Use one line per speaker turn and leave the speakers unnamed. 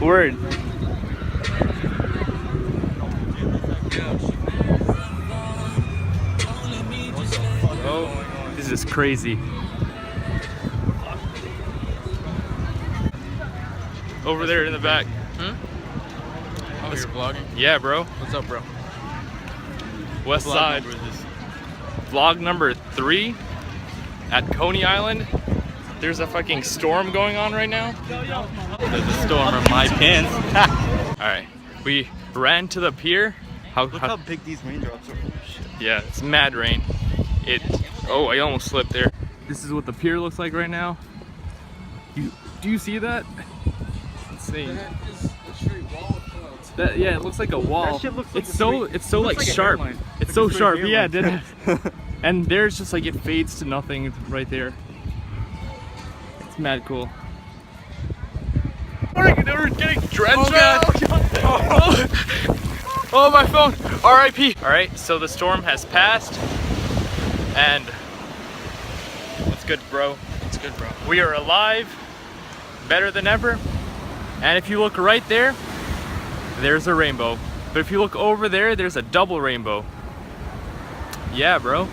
Word. Oh, this is crazy. Over there in the back.
Oh, you're vlogging?
Yeah, bro.
What's up, bro?
West
Vlog
Side.
number is this?
Vlog number 3 at Coney Island. There's a fucking storm going on right now.
There's a storm in my pants.
Alright, we ran to the pier.
Look how big these raindrops are.
Yeah, it's mad rain. Oh, I almost slipped there. This is what the pier looks like right now. Do you see that? Insane.
That is a straight wall of clouds.
Yeah, it looks like a wall.
That shit looks like
It's so like sharp. It's so sharp. Yeah, it did. And there's just like it fades to nothing right there. It's mad cool. We're getting drenched. Oh, my phone. R.I.P. All right, so the storm has passed, and what's good, bro?
It's good, bro.
We are alive, better than ever. And if you look right there, there's a rainbow. But if you look over there, there's a double rainbow. Yeah, bro.